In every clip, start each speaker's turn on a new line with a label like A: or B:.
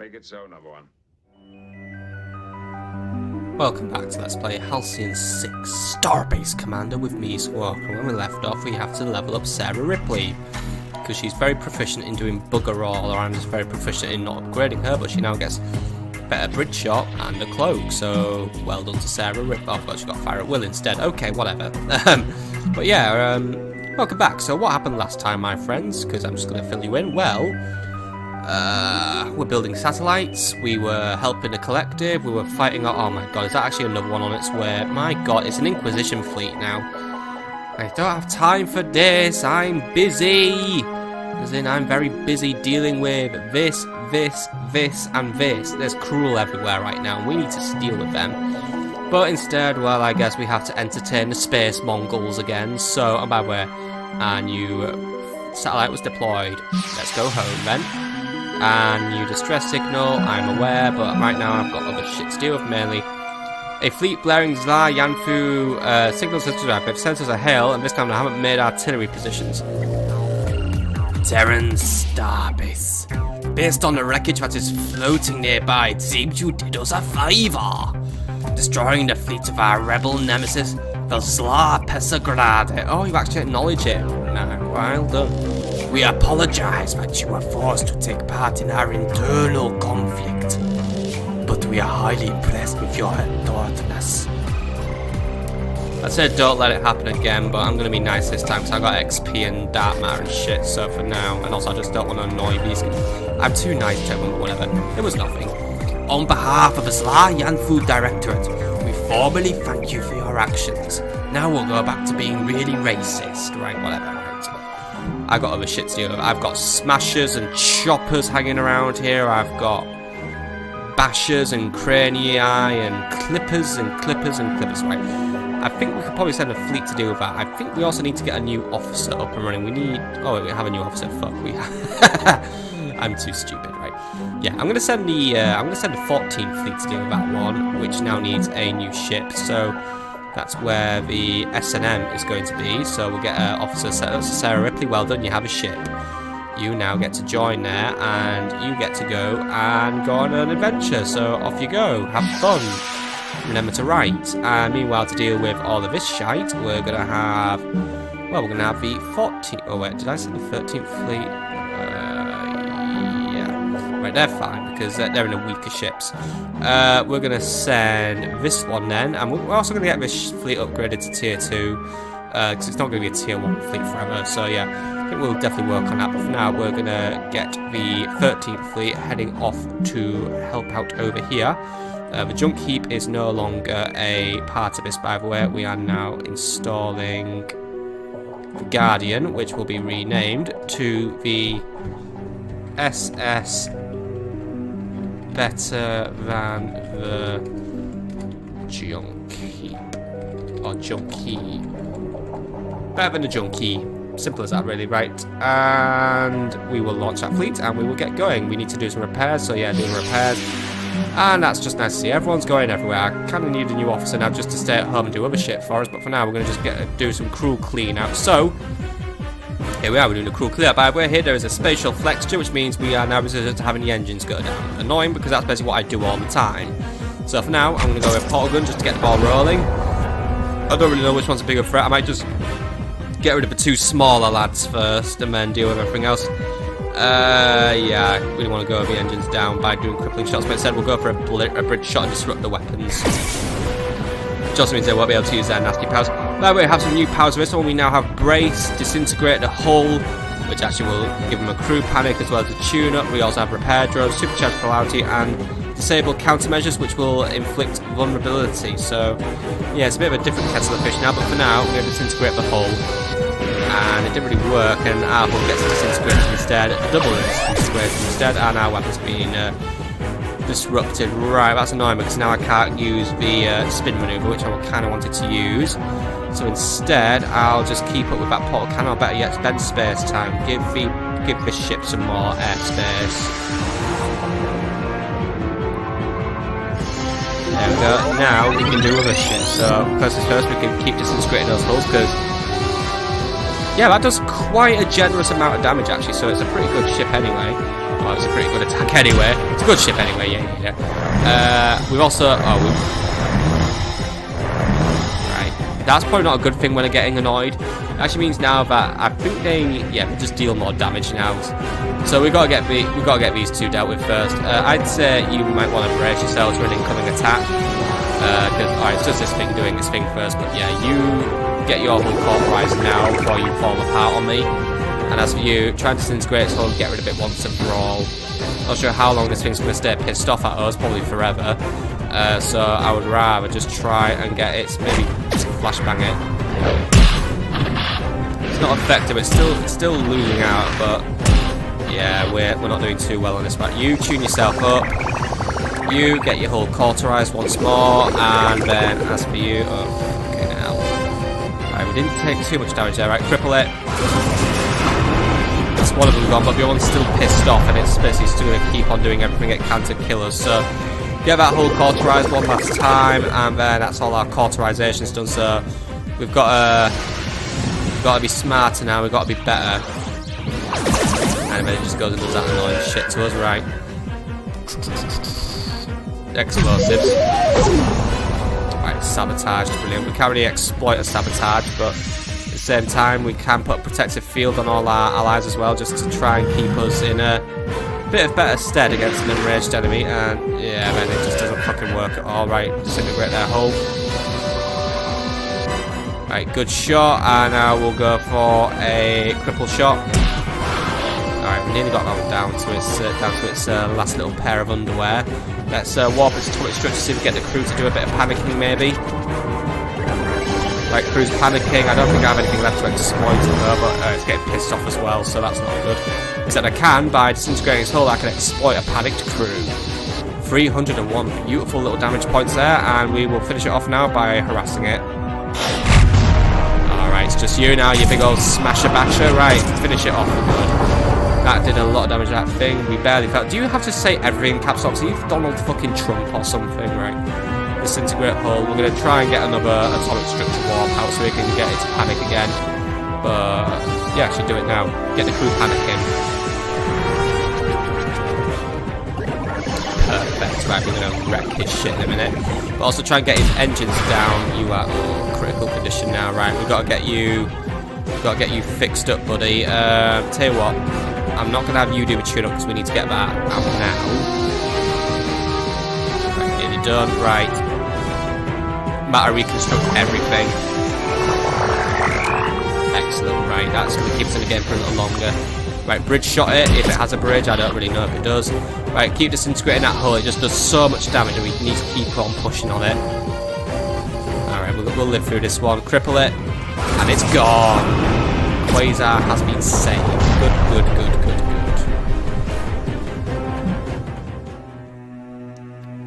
A: Make it so, number one.
B: Welcome back to Let's Play Halcyon 6 Starbase Commander with me, Walker. When we left off, we have to level up Sarah Ripley, because she's very proficient in doing bugger all, or I'm just very proficient in not upgrading her, but she now gets better bridge shot and a cloak, so well done to Sarah Ripley. Oh, but she got fire at will instead. Okay, whatever. But yeah, welcome back. So what happened last time, my friends? Because I'm just going to fill you in. Well, we're building satellites, we were helping a collective, we were fighting oh my god, is that actually another one on its way? My god, it's an Inquisition fleet now. I don't have time for this, I'm busy! As in, I'm very busy dealing with this, and this. There's Chruul everywhere right now, and we need to deal with them. But instead, well, I guess we have to entertain the space Mongols again, so, by the way, a new satellite was deployed. Let's go home then. And new distress signal, I'm aware, but right now I've got other shit to deal with, mainly. A fleet blaring Zla Yanfu signals us to rapid sensors are hail, and this time I haven't made artillery positions. Terran Starbase. Based on the wreckage that is floating nearby, it seems you did us a favour. Destroying the fleet of our rebel nemesis, the Zla Pesagrade. Oh, you actually acknowledge it. Nah, well done. We apologize that you were forced to take part in our internal conflict, but we are highly impressed with your adroitness. I said don't let it happen again, but I'm going to be nice this time because I got XP and Dark Matter and shit, so for now, and also I just don't want to annoy these guys. I'm too nice to them, but whatever. It was nothing. On behalf of the Zla Yanfu Directorate, we formally thank you for your actions. Now we'll go back to being really racist, right, whatever. I got other shit to deal with. I've got smashers and choppers hanging around here. I've got bashers and cranii and clippers and clippers and clippers. Right. I think we could probably send a fleet to deal with that. I think we also need to get a new officer up and running. We need. Oh, wait, we have a new officer. Fuck, we. I'm too stupid, right? Yeah, I'm gonna send the 14th fleet to deal with that one, which now needs a new ship. So. That's where the S&M is going to be, so we'll get Officer Sarah Ripley. Well done, you have a ship. You now get to join there, and you get to go and go on an adventure, so off you go, have fun. Remember to write, and meanwhile to deal with all of this shite, we're going to have, well, we're going to have the 14th, oh wait, did I say the 13th fleet? Right, they're fine, because they're in the weaker ships. We're going to send this one then, and we're also going to get this fleet upgraded to tier 2, because it's not going to be a tier 1 fleet forever, so yeah, I think we'll definitely work on that, but for now we're going to get the 13th fleet heading off to help out over here. The junk heap is no longer a part of this, by the way. We are now installing the Guardian, which will be renamed to the SS better than the junk heap, or junkie. Better than the junkie. Simple as that, really, right? And we will launch that fleet, and we will get going. We need to do some repairs, so yeah, doing repairs. And that's just nice to see. Everyone's going everywhere. I kind of need a new officer now just to stay at home and do other shit for us, but for now we're going to just do some Chruul clean out. So, here we are, we're doing a Chruul clear out. By the way, here there is a spatial flexure, which means we are now resistant to having the engines go down. Annoying, because that's basically what I do all the time. So for now, I'm going to go with portal gun just to get the ball rolling. I don't really know which one's a bigger threat. I might just get rid of the two smaller lads first, and then deal with everything else. Yeah, I really want to go with the engines down by doing crippling shots, but instead we'll go for a bridge shot and disrupt the weapons. Which also means they won't be able to use their nasty powers. By the way, we have some new powers for this one. We now have Brace, Disintegrate the Hull, which actually will give them a crew panic as well as a tune-up. We also have Repair Drones, Supercharged Polarity, and Disable Countermeasures, which will inflict vulnerability. So, yeah, it's a bit of a different kettle of fish now, but for now, we're going to Disintegrate the Hull. And it didn't really work, and our hull gets disintegrated instead, double disintegrated instead, and our weapon's being disrupted. Right, that's annoying because now I can't use the spin maneuver, which I kind of wanted to use. So instead, I'll just keep up with that portal cannon, or better yet, spend space time. Give this ship some more airspace. There we go. Now we can do other shit. So first as first, we can keep disintegrating those hulls because. Yeah, that does quite a generous amount of damage actually, so it's a pretty good ship anyway. Oh, it's a pretty good attack anyway. It's a good ship anyway, yeah. We've also... Right. That's probably not a good thing when they're getting annoyed. It actually means now that I think they, just deal more damage now. So we've got to get these two dealt with first. I'd say you might want to brace yourselves for an incoming attack. Alright, it's just this thing doing this thing first, but yeah, you get your hull cauterized now before you fall apart on me. And as for you, try and disintegrate its hull and get rid of it once and for all. Not sure how long this thing's going to stay pissed off at us, probably forever. So I would rather just try and get it, maybe flashbang it. It's not effective, it's still losing out, but yeah, we're not doing too well on this one. You tune yourself up. You get your hull cauterized once more, and then as for you, okay now. Right, we didn't take too much damage there. Right, cripple it. That's one of them gone, but the other one's still pissed off, and it's basically still going to keep on doing everything it can to kill us. So get that hull cauterized one last time, and then that's all our cauterization's done. So we've got to be smarter now. We've got to be better. And then it just goes and does that annoying shit to us, right? Explosives. Right, sabotage, brilliant. We can't really exploit a sabotage, but at the same time we can put a protective field on all our allies as well, just to try and keep us in a bit of better stead against an enraged enemy. And yeah, man, it just doesn't fucking work at all. Right, disintegrate their hull. Right, good shot, and now we'll go for a cripple shot. Alright, we nearly got that one down to its last little pair of underwear. Let's warp its atomic structure, see if we get the crew to do a bit of panicking, maybe. Right, crew's panicking. I don't think I have anything left to exploit it though, but it's getting pissed off as well, so that's not good. Instead I can, by disintegrating its hull, I can exploit a panicked crew. 301 beautiful little damage points there, and we will finish it off now by harassing it. Alright, it's just you now, you big old smasher basher. Right, finish it off for good. That did a lot of damage to that thing. We barely felt. Do you have to say everything in caps lock? So you've Donald fucking Trump or something, right? Disintegrate hull. We're going to try and get another atomic structure warp out so we can get it to panic again. But yeah, actually do it now. Get the crew panicking. Perfect. Right, we're going to wreck his shit in a minute. But also try and get his engines down. You are critical condition now, right? We've got to get you fixed up, buddy. Tell you what. I'm not going to have you do a tune-up because we need to get that out now. Right, nearly done. Right. Matter reconstruct everything. Excellent. Right, that's going to keep us in the game for a little longer. Right, bridge shot it. If it has a bridge, I don't really know if it does. Right, keep disintegrating that hull. It just does so much damage and we need to keep on pushing on it. Alright, we'll live through this one. Cripple it. And it's gone. Quasar has been saved. Good.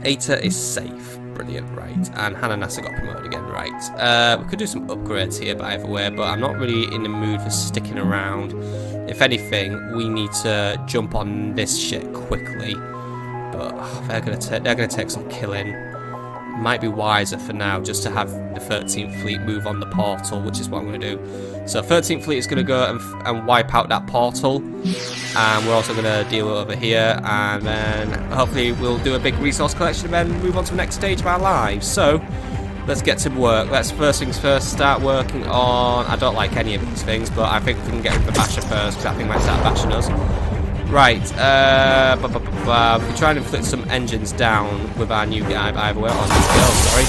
B: Aita is safe. Brilliant, right. And Hananasa got promoted again, right. We could do some upgrades here, by either way, but I'm not really in the mood for sticking around. If anything, we need to jump on this shit quickly. But they're gonna take some killing. Might be wiser for now just to have the 13th Fleet move on the portal, which is what I'm going to do. So 13th Fleet is going to go and wipe out that portal, and we're also going to deal over here, and then hopefully we'll do a big resource collection and then move on to the next stage of our lives. So let's get to work. Let's first things first start working on, I don't like any of these things, but I think we can get rid of the basher first because that thing might start bashing us. Right, we can try and inflict some engines down with our new guy, either way, or new girl, sorry.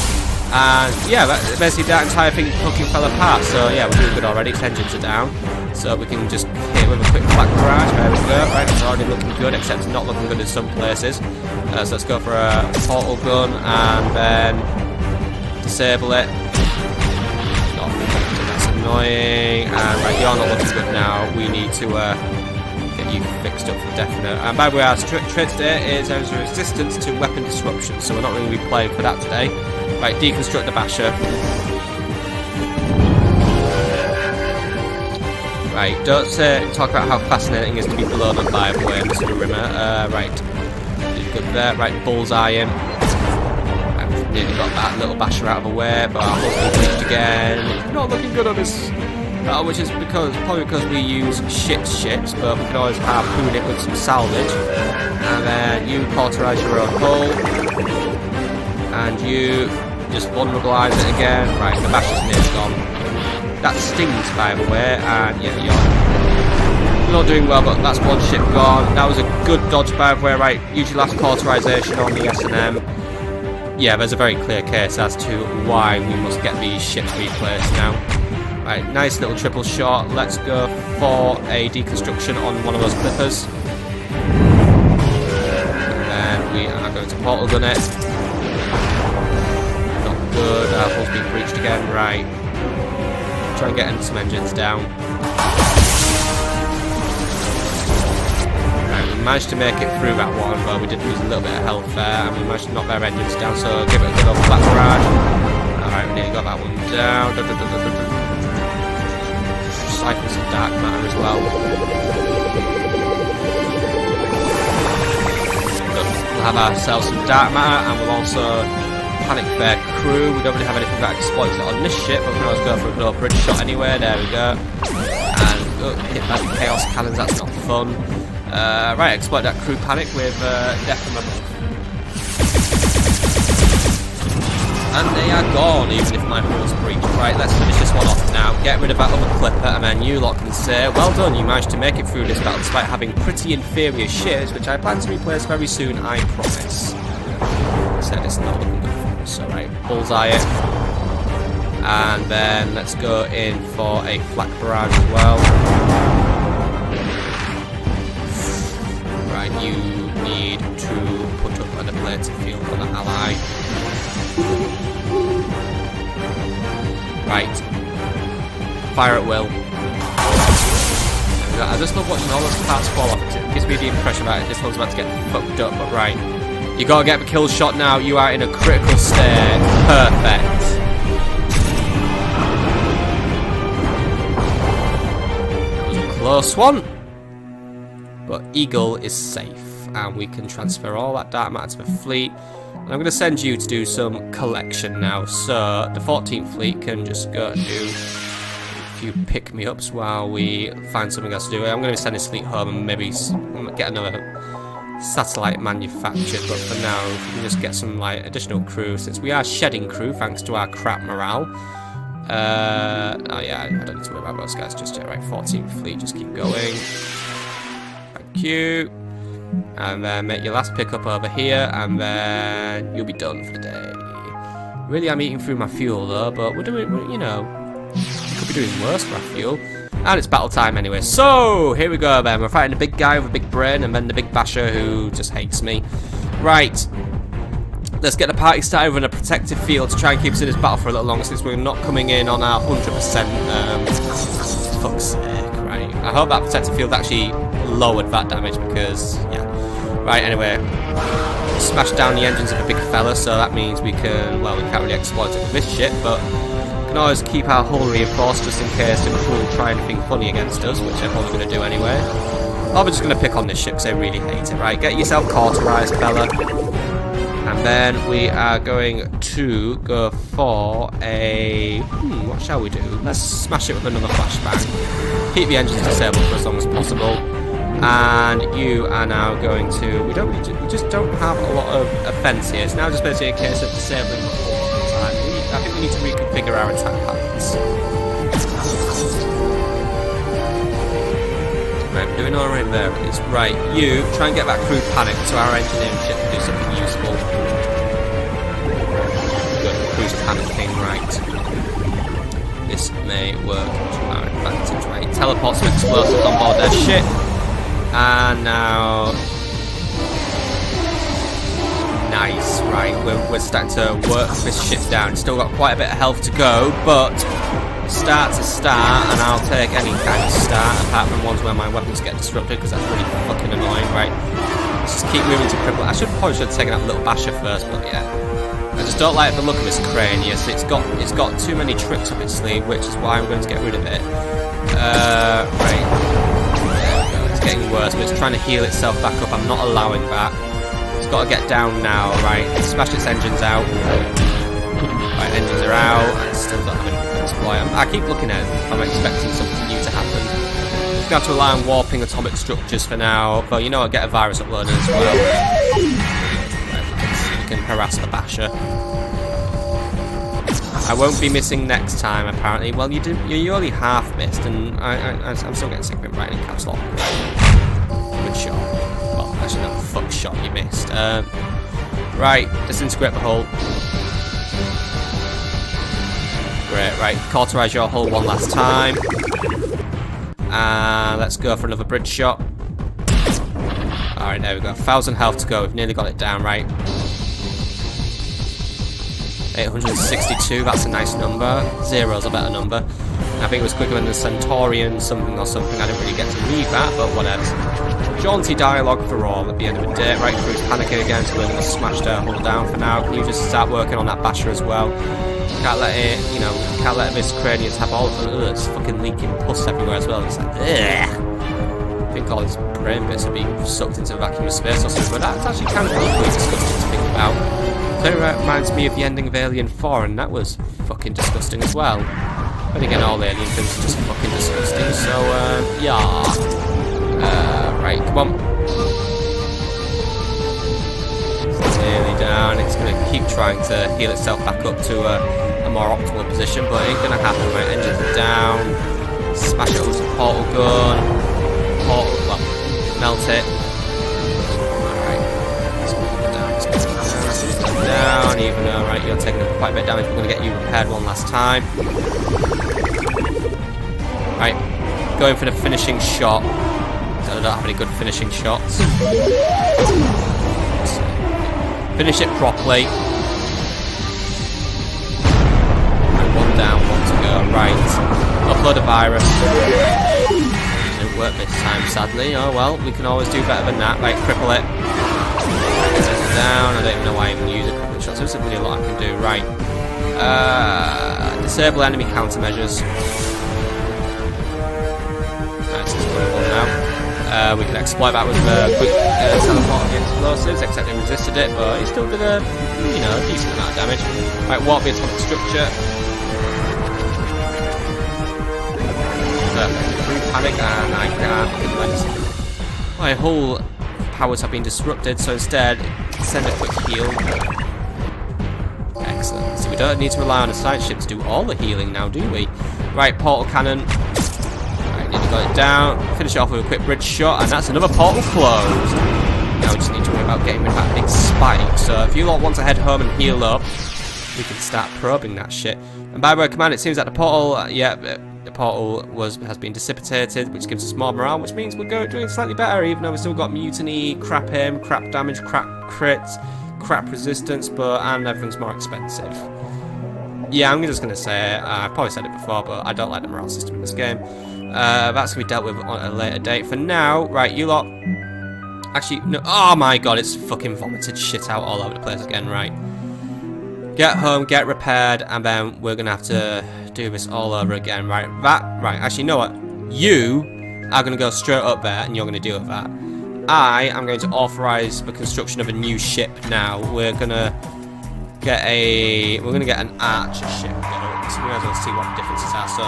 B: And yeah, basically that entire thing fucking fell apart, so yeah, we're doing good already, its engines are down. So we can just hit it with a quick flak barrage, there we go, right, it's already looking good, except it's not looking good in some places. So let's go for a portal gun, and then disable it. Oh, that's annoying, and right, you're not looking good now, we need to get you fixed up for definite. And by the way, our trait today is there's a resistance to weapon disruption, so we're not going to be playing for that today. Right, deconstruct the basher. Right, don't talk about how fascinating it is to be blown up by the way, Mr. Rimmer. Right, did good there. Right, bullseye him. Right, we've nearly got that little basher out of the way, but our hull's been breached again. Not looking good on this which is probably because we use ships, but we can always harpoon it with some salvage. And then you cauterize your own hull, and you just vulnerabilize it again. Right, the basher's nearly gone. That stings, by the way, and yeah, you're not doing well, but that's one ship gone. That was a good dodge, by the way. Right, use your last cauterization on the S&M. Yeah, there's a very clear case as to why we must get these ships replaced now. Right, nice little triple shot. Let's go for a deconstruction on one of those clippers. And then we are going to portal gun it. Not good. Our hull's being breached again. Right. Try and get some engines down. Right, we managed to make it through that one, but we did lose a little bit of health there, and we managed to knock their engines down, so give it a good old flat barrage. Alright, we nearly got that one down. Cycle some dark matter as well. We'll have ourselves some dark matter, and we'll also panic their crew. We don't really have anything that exploits it on this ship, but we can always go for a no bridge shot anyway. There we go. And hit that chaos cannons, that's not fun. Right, exploit that crew panic with death from above. And they are gone, even if my hull's breached. Right, let's finish this one off now. Get rid of that other clipper, and then you lot can say, well done, you managed to make it through this battle despite having pretty inferior ships, which I plan to replace very soon, I promise. Said it's not looking good for us. So right, bullseye it. And then let's go in for a flak barrage as well. Right, you need to put up an ablative field on the ally. Right. Fire at will. I just love watching all those parts fall off. It gives me the impression that this one's about to get fucked up, but right. You gotta get the kill shot now. You are in a critical state. Perfect. That was a close one. But Eagle is safe, and we can transfer all that dark matter to the fleet. And I'm going to send you to do some collection now. So the 14th fleet can just go and do a few pick-me-ups while we find something else to do. I'm going to send this fleet home and maybe get another satellite manufactured. But for now, we can just get some like additional crew, since we are shedding crew thanks to our crap morale. Oh yeah, I don't need to worry about those guys just yet. Right, 14th fleet, just keep going. Thank you. And then make your last pickup over here, and then you'll be done for the day. Really, I'm eating through my fuel though, but we're doing, you know, we could be doing worse for our fuel. And it's battle time anyway. So here we go then. We're fighting a big guy with a big brain, and then the big basher who just hates me. Right. Let's get the party started with a protective field to try and keep us in this battle for a little longer, since we're not coming in on our 100%. Fuck's sake, right. I hope that protective field actually lowered that damage, because, yeah. Right, anyway. Smash down the engines of a big fella, so that means we can, well, we can't really exploit it with this shit, but we can always keep our hull reinforced just in case the Chruul try anything funny against us, which they're probably going to do anyway. Or we're just going to pick on this ship because they really hate it, right? Get yourself cauterized, fella. And then we are going to go for a... what shall we do? Let's smash it with another flashbang. Keep the engines disabled for as long as possible. And you are now going to... We just don't have a lot of offense here. It's now just basically a case of disabling the hull. I think we need to reconfigure our attack patterns. Right, we're doing alright there. It's right. You try and get that crew panic so our engineering ship can do something useful. Good, crew's panicking, right. This may work to our advantage, right? Teleport some explosives on board their ship. And now... Nice, right, we're starting to work this ship down. Still got quite a bit of health to go, but start's a start, and I'll take any kind of start, apart from ones where my weapons get disrupted, because that's really fucking annoying, right? Let's just keep moving to cripple. I probably should have taken out the little basher first, but yeah. I just don't like the look of this crane. Yes, it's got too many tricks up its sleeve, which is why I'm going to get rid of it. Right. It's getting worse, but it's trying to heal itself back up. I'm not allowing that. It's got to get down now, right? Smash its engines out. Right, engines are out. I still don't have any exploit. I keep looking at it if I'm expecting something new to happen. Just going to have to rely on warping atomic structures for now, but you know what, get a virus uploaded as well. Right, you can harass the basher. I won't be missing next time, apparently. Well, you only half missed, and I'm still getting sick of it writing in caps lock. Good shot. Well, actually, no, fuck shot you missed. Right, disintegrate the hull. Great, right, cauterize your hull one last time. And let's go for another bridge shot. Alright, there we go. 1,000 health to go. We've nearly got it down, right? 862, that's a nice number. 0's a better number. I think it was quicker than the Centaurian something or something. I didn't really get to read that, but whatever. Jaunty dialogue for all at the end of the day. Right, Chruul's panicking again, so we're going to smash their hull down for now. Can you just start working on that basher as well? Can't let it, you know, can't let this Cranius have all of the it's fucking leaking pus everywhere as well. It's like, ugh. I think all his brain bits are being sucked into a vacuum of space or something, but that's actually kind of really disgusting to think about. So it reminds me of the ending of Alien 4, and that was fucking disgusting as well. But again, all alien things are just fucking disgusting, so, yeah. Right, come on. It's nearly down. It's going to keep trying to heal itself back up to a more optimal position, but it ain't going to happen. Right, engines are down. Smash it with some portal gun. Portal, well, melt it. Alright. Let's move it down. Let's move it down. Even though, right, you're taking quite a bit of damage. We're going to get you repaired one last time. Right, going for the finishing shot. I don't have any good finishing shots. Finish it properly. And one down, one to go. Right. Upload a virus. Didn't work this time, sadly. Oh well, we can always do better than that. Right, cripple it. Down. I don't even know why I even use a crippling shot. There's really a lot I can do. Right. Disable enemy countermeasures. That's just going on now. We can exploit that with quick teleport of the explosives, except he resisted it, but he still did a, you know, a decent amount of damage. Right, warp the atomic structure. Perfect. Panic, and I can't let my whole powers have been disrupted, so instead, send a quick heal. Excellent. So we don't need to rely on a science ship to do all the healing now, do we? Right, portal cannon. Nearly got it down. Finish it off with a quick bridge shot, and that's another portal closed. Now we just need to worry about getting rid of that big spike. So if you lot want to head home and heal up, we can start probing that shit. And by word command, it seems that the portal, the portal has been dissipated, which gives us more morale, which means we're doing slightly better, even though we've still got mutiny, crap aim, crap damage, crap crits, crap resistance, and everything's more expensive. Yeah, I'm just going to say it. I've probably said it before, but I don't like the morale system in this game. That's going to be dealt with on a later date. For now, right, you lot... Actually, no... Oh my god, it's fucking vomited shit out all over the place again, right. Get home, get repaired, and then we're going to have to do this all over again, right. Right, actually, you know what? You are going to go straight up there, and you're going to deal with that. I am going to authorise the construction of a new ship now. We're going to get an archer ship. So we might as well see what the differences are. So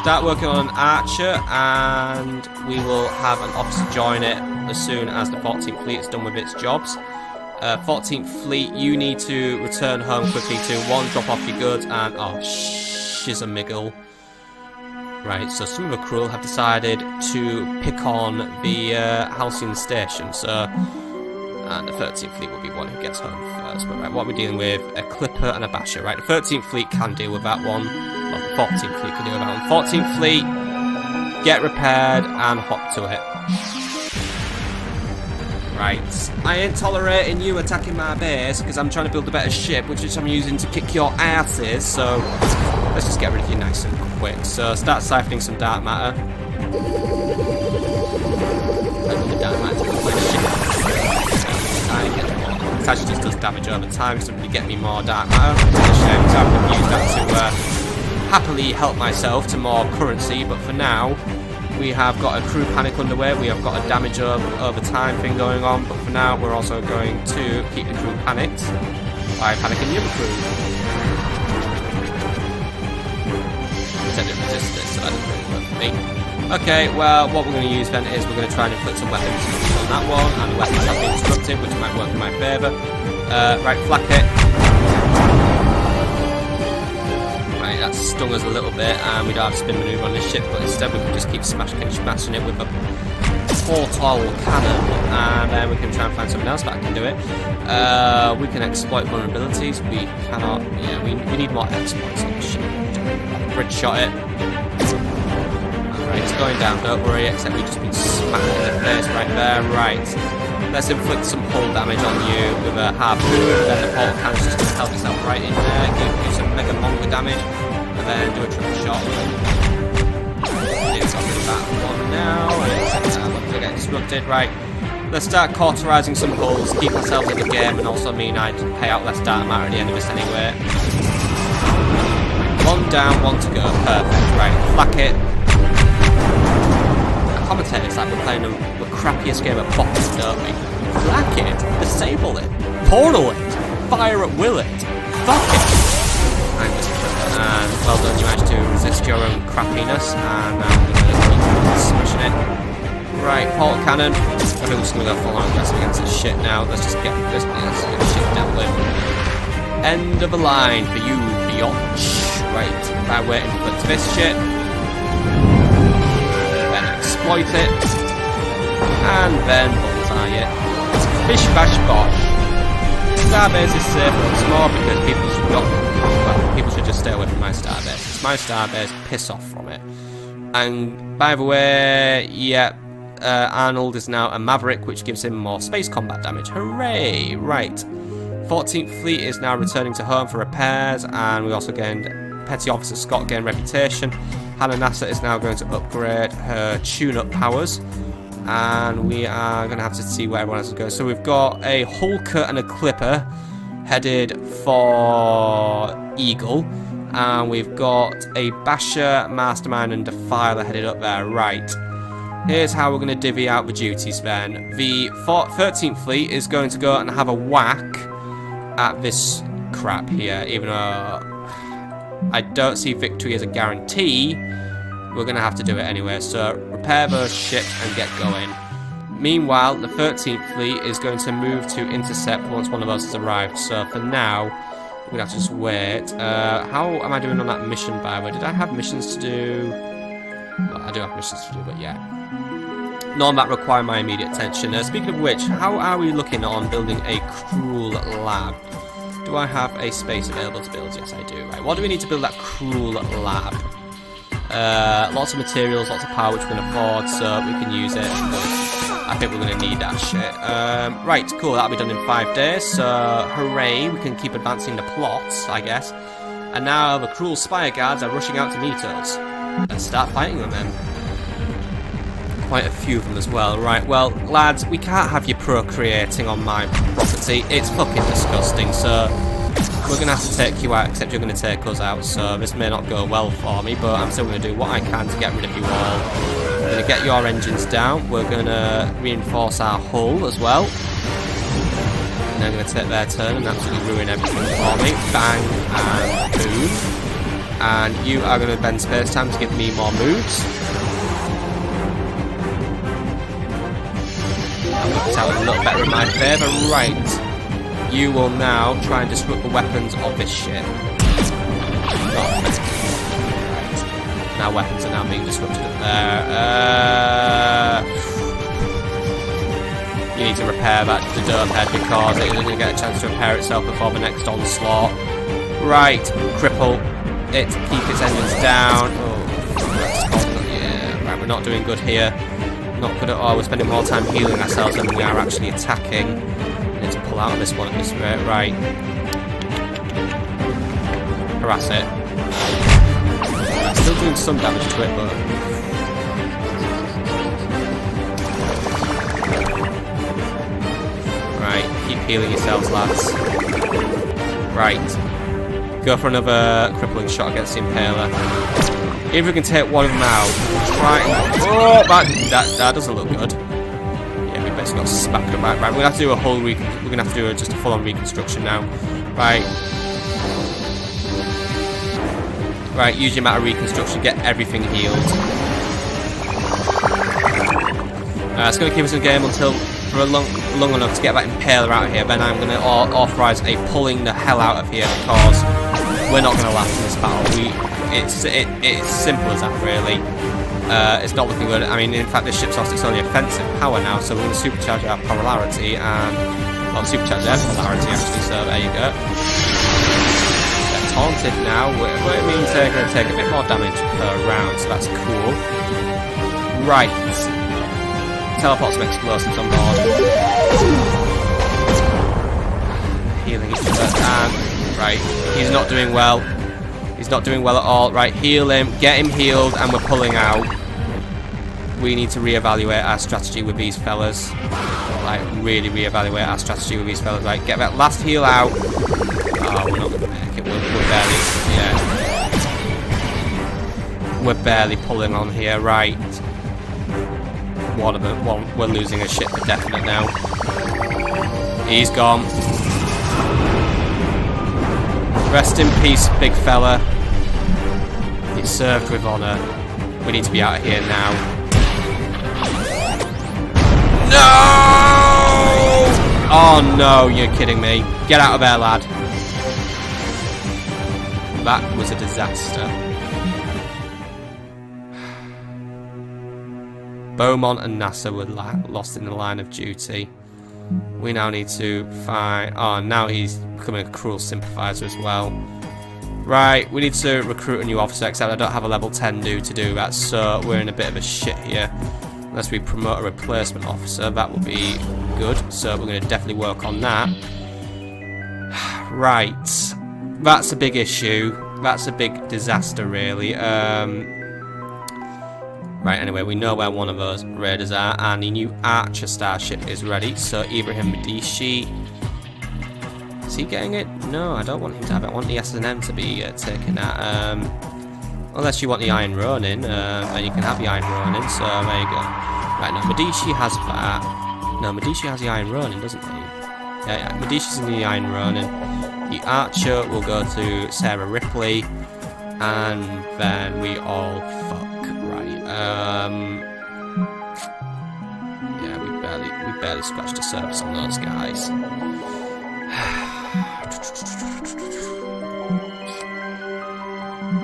B: start working on an archer, and we will have an officer join it as soon as the 14th fleet is done with its jobs. 14th fleet, you need to return home quickly to 1, drop off your goods, and shizamiggle. Right, so some of the Chruul have decided to pick on the Halcyon station, so and the 13th fleet will be one who gets home first. But right, what we're dealing with, a clipper and a basher. Right, the 13th fleet can deal with that one. Well, the 14th fleet can deal with that one. 14th fleet, get repaired and hop to it. Right, I ain't tolerating you attacking my base because I'm trying to build a better ship, which I'm using to kick your asses. So let's just get rid of you nice and quick. So start siphoning some dark matter. Dark matter to my ship. It actually just does damage over time, it doesn't really get me more dark matter. It's a shame, so I could use that to happily help myself to more currency, but for now, we have got a crew panic underway, we have got a damage over time thing going on, but for now, we're also going to keep the crew panicked by panicking the other crew. pretend it resists it, so that doesn't really work for me. Okay, well, what we're going to use then is we're going to try and inflict some weapons on that one, and the weapons have been disrupted, which might work in my favour. Right, flak it. Right, that stung us a little bit, and we don't have spin manoeuvre on this ship, but instead we can just keep smashing it with a portal cannon, and then we can try and find something else that can do it. We can exploit vulnerabilities. We cannot. Yeah, we need more exploits on this ship. Bridge shot it. Right, it's going down. Don't worry. Except we've just been smacked in the face right there. Right. Let's inflict some hull damage on you with a harpoon. Then the portal cannon's just going to help itself right in there. Give you some mega monga damage, and then do a triple shot. It's off with that one now. We're getting disrupted. Right. Let's start cauterizing some hulls, keep ourselves in the game, and also mean I'd pay out less data matter at the end of this anyway. One down, one to go. Perfect. Right, flak it. Commentate it's like we're playing the crappiest game of boxing, don't we? Flak it, disable it, portal it, fire at will it, fuck it. And well done, you managed to resist your own crappiness, and now we're going to keep smashing it. Right, portal cannon. I think we're just going to go full on aggressive against this shit now. Let's just get this shit dealt with. End of the line for you, biatch. Right, by waiting for this shit. Then exploit it. And then bullseye it. Bish bash bosh. Starbase is safe once more because people should just stay away from my starbase. It's my starbase, piss off from it. And by the way, yeah. Arnold is now a Maverick, which gives him more space combat damage. Hooray! Right. 14th Fleet is now returning to home for repairs, and we also gained Petty Officer Scott gained reputation. Hannah NASA is now going to upgrade her tune-up powers, and we are going to have to see where everyone else is going. So we've got a Hulker and a Clipper headed for Eagle, and we've got a Basher, Mastermind, and Defiler headed up there. Right. Here's how we're going to divvy out the duties then. The 13th Fleet is going to go and have a whack at this crap here, even though I don't see victory as a guarantee. We're going to have to do it anyway, so repair those ships and get going. Meanwhile, the 13th Fleet is going to move to intercept once one of us has arrived, so for now, we're going to have to just wait. How am I doing on that mission, by the way? Did I have missions to do? Well, I do have missions to do, but yeah. None that require my immediate attention. Speaking of which, how are we looking on building a Chruul lab? Do I have a space available to build? Yes, I do. Right, what do we need to build that Chruul lab? Lots of materials, lots of power, which we can afford, so we can use it. I think we're going to need that shit. Right, cool, that'll be done in 5 days, so hooray, we can keep advancing the plots, I guess. And now the Chruul Spire guards are rushing out to meet us. Let's start fighting them then. Quite a few of them as well. Right, well, lads, we can't have you procreating on my property. It's fucking disgusting, so we're going to have to take you out, except you're going to take us out, so this may not go well for me, but I'm still going to do what I can to get rid of you all. We're going to get your engines down. We're going to reinforce our hull as well. And they're going to take their turn and absolutely ruin everything for me. Bang and boom. And you are going to bend space time to give me more moves. Worked out a little better in my favour. Right. You will now try and disrupt the weapons of this ship. Right. Now weapons are now being disrupted up there. You need to repair that the dome head because it isn't going to get a chance to repair itself before the next onslaught. Right. Cripple it. Keep its engines down. Oh, yeah. Right. We're not doing good here. Not good at all. We're spending more time healing ourselves than we are actually attacking. We need to pull out of this one at this rate. Right. Harass it. Still doing some damage to it, but... Right. Keep healing yourselves, lads. Right. Go for another crippling shot against the Impaler. If we can take one of them out, try and... Oh, that doesn't look good. Yeah, we basically got smacked about. Right, we're going to have to do a whole... We're going to have to do just a full-on reconstruction now. Right. Right, use your amount of reconstruction, get everything healed. It's going to keep us in the game until for long enough to get that Impaler out of here. Then I'm going to authorise a pulling the hell out of here because we're not going to last in this battle. It's simple as that, really. It's not looking good. I mean, in fact, this ship's lost its only offensive power now, so we're going to supercharge our polarity and... well, supercharge their polarity, actually, so there you go. They're taunted now, which means they're going to take a bit more damage per round, so that's cool. Right. Teleport some explosives on board. Healing each other, and... right, he's not doing well. He's not doing well at all. Right, heal him, get him healed, and we're pulling out. We need to reevaluate our strategy with these fellas. Like, really reevaluate our strategy with these fellas. Right, get that last heal out. Oh, we're not going to make it. We're barely... yeah. We're barely pulling on here. Right. One of them. We're losing a ship for definite now. He's gone. Rest in peace, big fella. He served with honour. We need to be out of here now. No! Oh no, you're kidding me. Get out of there, lad. That was a disaster. Beaumont and NASA were lost in the line of duty. We now need to find... oh, now he's becoming a Chruul sympathiser as well. Right, we need to recruit a new officer, except I don't have a level 10 dude to do that, so we're in a bit of a shit here. Unless we promote a replacement officer, that will be good. So we're going to definitely work on that. Right, that's a big issue. That's a big disaster, really. Right, anyway, we know where one of those raiders are, and the new Archer starship is ready. So Ibrahim Medici, is he getting it? No, I don't want him to have it. I want the S&M to be taking that. Unless you want the Iron Ronin, and you can have the Iron Ronin. So there you go. Right, no, Medici has that. No, Medici has the Iron Ronin, doesn't he? Yeah, Medici's in the Iron Ronin. The Archer will go to Sarah Ripley, and then we all fuck. Yeah, we barely scratched the surface on those guys.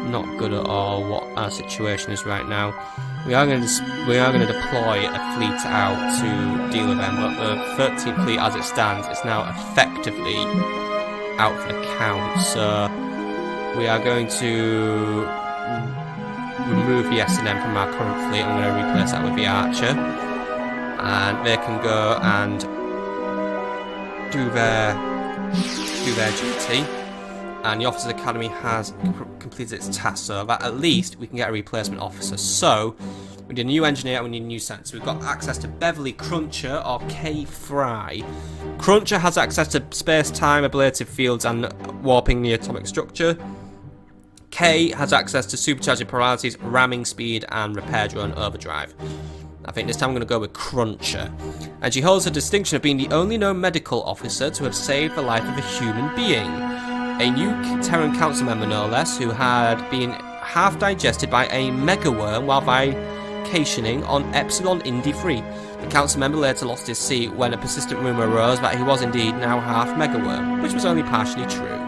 B: Not good at all what our situation is right now. We are going to deploy a fleet out to deal with them, but the 13th fleet, as it stands, is now effectively out for the count. So we are going to remove the S&M from our current fleet. I'm going to replace that with the Archer, and they can go and do their duty. And the Officers Academy has completed its task, so that at least we can get a replacement officer. So we need a new engineer and we need a new sensor. We've got access to Beverly Cruncher or K. Fry. Cruncher has access to space-time, ablative fields, and warping the atomic structure. K has access to supercharging polarities, ramming speed, and repair drone overdrive. I think this time I'm going to go with Cruncher. And she holds the distinction of being the only known medical officer to have saved the life of a human being. A new Terran Council member, no less, who had been half digested by a megaworm while vacationing on Epsilon Indy 3. The council member later lost his seat when a persistent rumour arose that he was indeed now half megaworm, which was only partially true.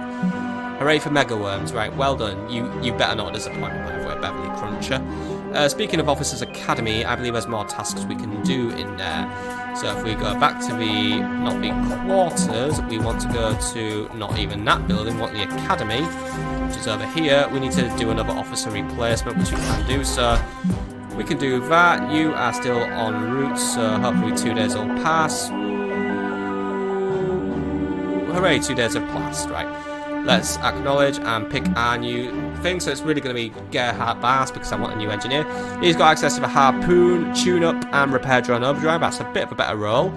B: Hooray for megaworms, right, well done. You better not disappoint me, by the way, Beverly Cruncher. Speaking of Officers Academy, I believe there's more tasks we can do in there. So if we go back to the, not the quarters, we want to go to not even that building, we want the Academy, which is over here. We need to do another officer replacement, which we can do, so we can do that. You are still en route, so hopefully 2 days will pass. Hooray, 2 days have passed, right. Let's acknowledge and pick our new thing. So it's really going to be Gerhard Bass because I want a new engineer. He's got access to the Harpoon, Tune-Up, and Repair Drone Overdrive. That's a bit of a better role.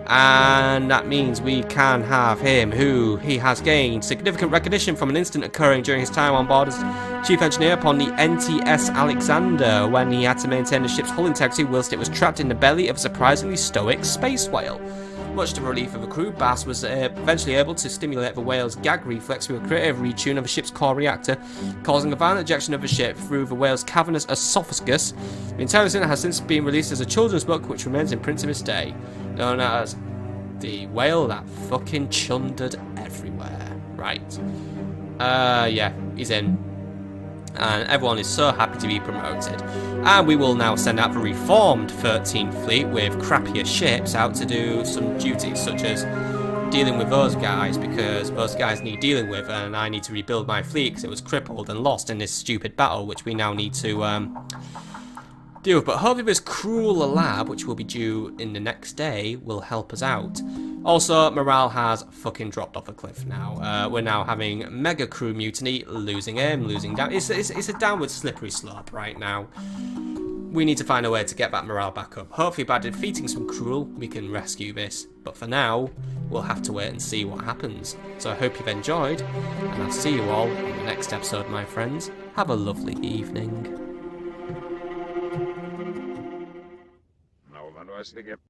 B: And that means we can have him, who he has gained significant recognition from an incident occurring during his time on board as chief engineer upon the NTS Alexander, when he had to maintain the ship's hull integrity whilst it was trapped in the belly of a surprisingly stoic space whale. Much to the relief of the crew, Bass was eventually able to stimulate the whale's gag reflex through a creative retune of the ship's core reactor, causing a violent ejection of the ship through the whale's cavernous esophagus. The entire incident has since been released as a children's book, which remains in print to this day, known as The Whale That Fucking Chundered Everywhere. Right. Yeah, he's in. And everyone is so happy to be promoted. And we will now send out the reformed 13th Fleet with crappier ships out to do some duties, such as dealing with those guys, because those guys need dealing with, and I need to rebuild my fleet because it was crippled and lost in this stupid battle, which we now need to deal with. But hopefully this Chruul lab, which will be due in the next day, will help us out. Also, morale has fucking dropped off a cliff now. We're now having mega crew mutiny, losing aim, losing down. It's a downward slippery slope right now. We need to find a way to get that morale back up. Hopefully by defeating some Chruul, we can rescue this. But for now, we'll have to wait and see what happens. So I hope you've enjoyed, and I'll see you all in the next episode, my friends. Have a lovely evening.